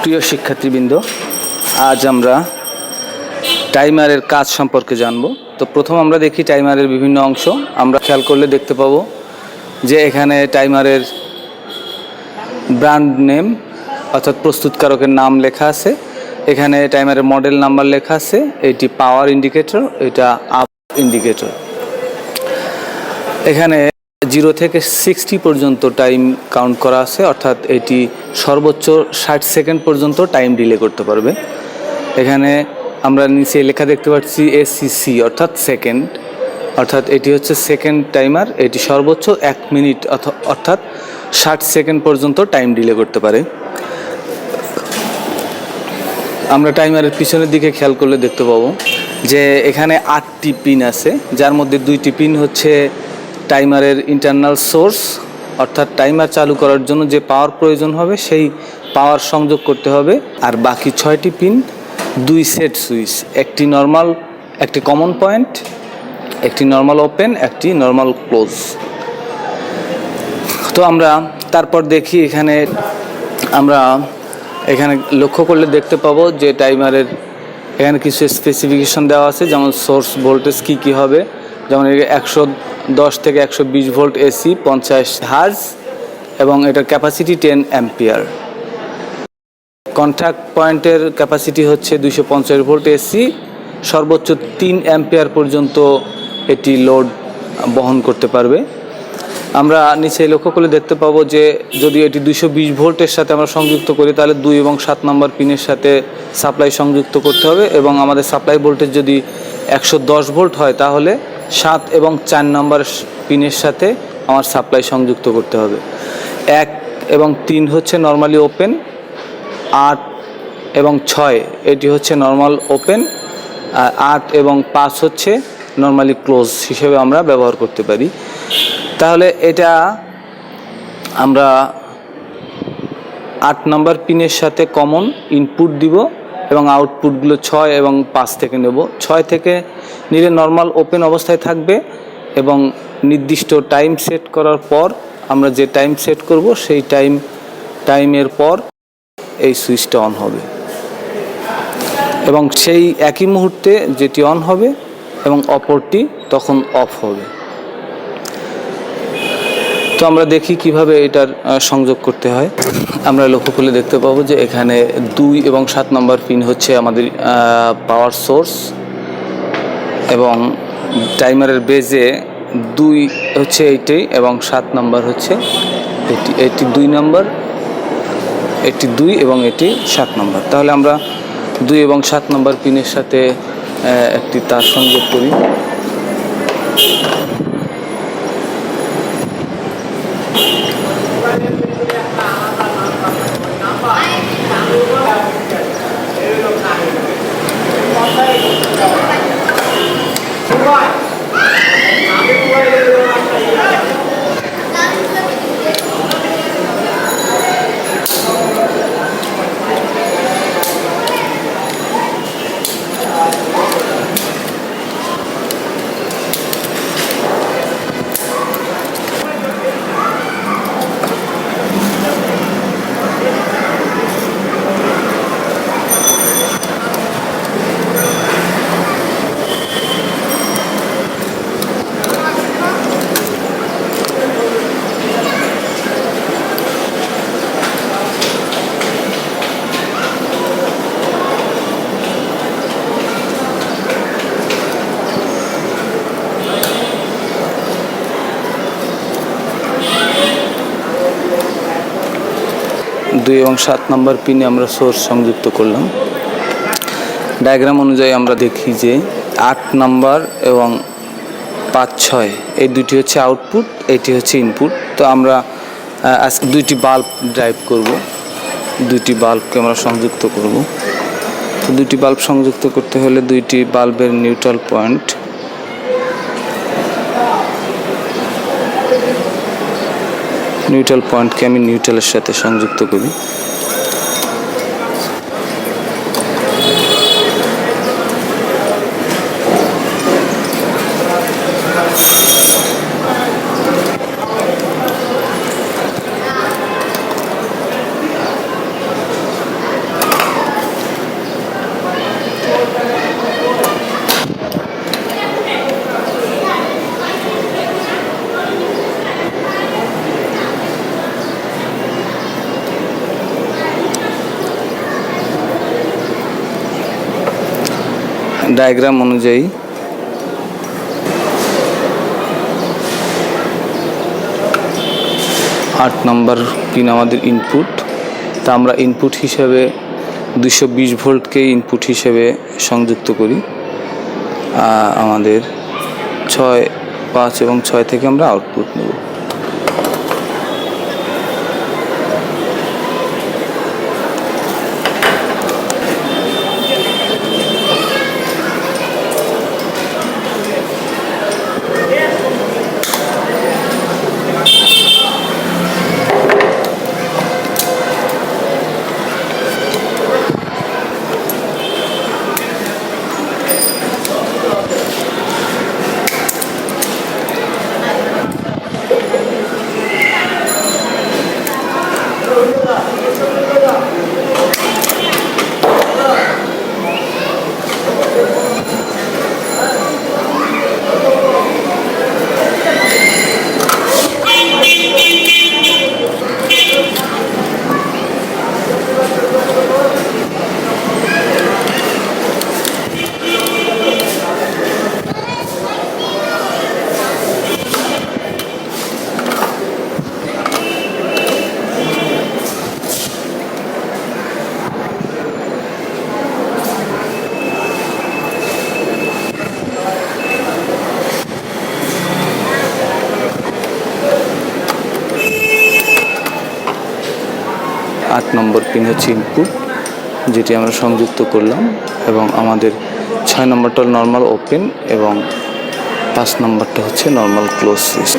প্রিয় শিক্ষার্থীবৃন্দ, আজ আমরা টাইমারের কাজ সম্পর্কে জানব। তো প্রথম আমরা দেখি টাইমারের বিভিন্ন অংশ। আমরা খেয়াল করলে দেখতে পাবো যে এখানে টাইমারের ব্র্যান্ড নেম অর্থাৎ প্রস্তুতকারকের নাম লেখা আছে। এখানে টাইমারের মডেল নাম্বার লেখা আছে। এটি পাওয়ার ইন্ডিকেটর, এটা আপ ইন্ডিকেটর। এখানে 0 থেকে 60 পর্যন্ত টাইম কাউন্ট করা আছে, অর্থাৎ এটি সর্বোচ্চ 60 সেকেন্ড পর্যন্ত টাইম ডিলে করতে পারবে। এখানে আমরা নিচে লেখা দেখতে পাচ্ছি এসিসি অর্থাৎ সেকেন্ড, অর্থাৎ এটি হচ্ছে সেকেন্ড টাইমার। এটি সর্বোচ্চ 1 মিনিট অর্থাৎ 60 সেকেন্ড পর্যন্ত টাইম ডিলে করতে পারে। আমরা টাইমারের পিছনের দিকে খেয়াল করলে দেখতে পাবো যে এখানে 8টি পিন আছে, যার মধ্যে 2টি পিন হচ্ছে টাইমারের ইন্টারনাল সোর্স, অর্থাৎ টাইমার চালু করার জন্য যে পাওয়ার প্রয়োজন হবে সেই পাওয়ার সংযোগ করতে হবে। আর বাকি 6টি পিন 2 সেট সুইচ, একটি নর্মাল, একটি কমন পয়েন্ট, একটি নর্মাল ওপেন, একটি নর্মাল ক্লোজ। তো আমরা তারপর দেখি আমরা এখানে লক্ষ্য করলে দেখতে পাবো যে টাইমারের এখানে কিছু স্পেসিফিকেশন দেওয়া আছে, যেমন সোর্স ভোল্টেজ কী হবে, যেমন 110 থেকে 120 ভোল্ট এসি, 50 হার্জ এবং এটার ক্যাপাসিটি 10 অ্যাম্পিয়ার। কন্ট্যাক্ট পয়েন্টের ক্যাপাসিটি হচ্ছে 250 ভোল্ট এসি, সর্বোচ্চ 3 অ্যাম্পিয়ার পর্যন্ত এটি লোড বহন করতে পারবে। আমরা নিচে লক্ষ্য করলে দেখতে পাবো যে যদি এটি 220 ভোল্টের সাথে আমরা সংযুক্ত করি, তাহলে 2 এবং 7 নম্বর পিনের সাথে সাপ্লাই সংযুক্ত করতে হবে, এবং আমাদের সাপ্লাই ভোল্টেজ যদি 110 ভোল্ট হয় তাহলে 7 এবং 4 নম্বর পিনের সাথে আমার সাপ্লাই সংযুক্ত করতে হবে। 1 এবং 3 হচ্ছে নর্মালি ওপেন, 8 এবং 6 এটি হচ্ছে নর্মাল ওপেন, আর 8 এবং 5 হচ্ছে নর্মালি ক্লোজ হিসেবে আমরা ব্যবহার করতে পারি। তাহলে এটা আমরা 8 নম্বর পিনের সাথে কমন ইনপুট দিব এবং আউটপুটগুলো 6 এবং 5 থেকে নেব। 6 থেকে নিলে নর্মাল ওপেন অবস্থায় থাকবে এবং নির্দিষ্ট টাইম সেট করার পর আমরা যে টাইম সেট করব সেই টাইমের পর এই সুইচটা অন হবে এবং সেই একই মুহূর্তে যেটি অন হবে এবং অপরটি তখন অফ হবে। তো আমরা দেখি কিভাবে এটার সংযোগ করতে হয়। আমরা লক্ষ্য করলে দেখতে পাবো যে এখানে 2 এবং 7 নম্বর পিন হচ্ছে আমাদের পাওয়ার সোর্স, এবং টাইমারের বেজে 2 হচ্ছে এইটি এবং 7 নম্বর হচ্ছে এটি 2 নম্বর, এটি 2 এবং এটি 7 নম্বর। তাহলে আমরা 2 এবং 7 নম্বর পিনের সাথে একটি তার সংযোগ করি। দুই এবং 7 নম্বর পিনে আমরা সোর্স সংযুক্ত করলাম। ডায়াগ্রাম অনুযায়ী আমরা দেখি যে 8 নম্বর এবং 5, 6 এই দুটি হচ্ছে আউটপুট, এটি হচ্ছে ইনপুট। তো আমরা আজকে 2টি বাল্ব ড্রাইভ করব, 2টি বাল্বকে আমরা সংযুক্ত করব। তো 2টি বাল্ব সংযুক্ত করতে হলে 2টি বাল্বের নিউট্রাল পয়েন্টকে আমি নিউট্রালের সাথে সংযুক্ত করি। ডায়াগ্রাম অনুযায়ী 8 নম্বর পিন আমাদের ইনপুট। তা আমরা ইনপুট হিসেবে 220 ভোল্টকে ইনপুট হিসেবে সংযুক্ত করি। আমাদের 6, 5 এবং 6 থেকে আমরা আউটপুট নেব। আট নম্বর পিন হচ্ছে ইনপুট, যেটি আমরা সংযুক্ত করলাম, এবং আমাদের 6 নম্বরটা নর্মাল ওপেন এবং 5 নম্বরটা হচ্ছে নর্মাল ক্লোজ সুইচ।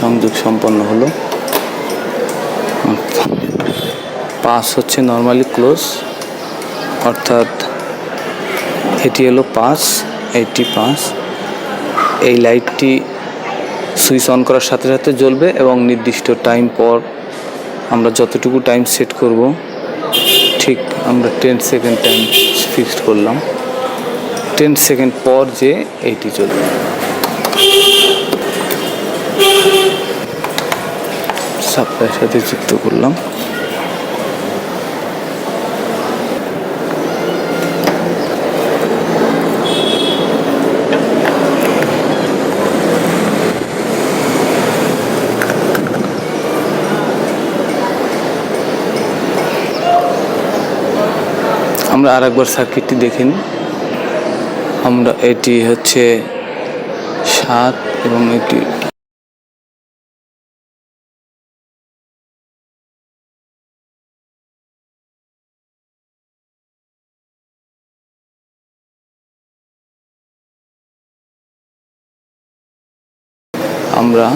সংযোগ সম্পন্ন হলো। 5 হচ্ছে নর্মালি ক্লোজ, অর্থাৎ এটি হলো 5, এটি 5। এই লাইটটি সুইচ অন করার সাথে সাথে জ্বলবে এবং নির্দিষ্ট টাইম পর আমরা যতটুকু টাইম সেট করব, ঠিক আমরা 10 সেকেন্ড টাইম ফিক্সড করলাম, 10 সেকেন্ড পর যে এইটি জ্বলবে। সাপ্লাইয়ের সাথে যুক্ত করলাম। আমরা আরেকবার সার্কিটটি দেখে নিই। আমরা এটি হচ্ছে 7 এবং এটি আমরা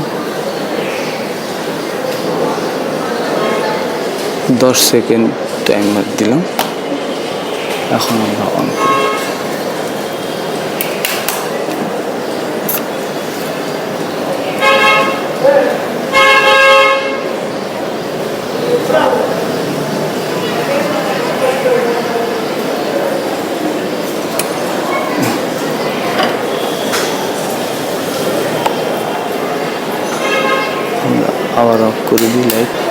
10 সেকেন্ড টাইমার দিলাম। এখন আমরা অন করি। আবার অফ করে দিই লাইট।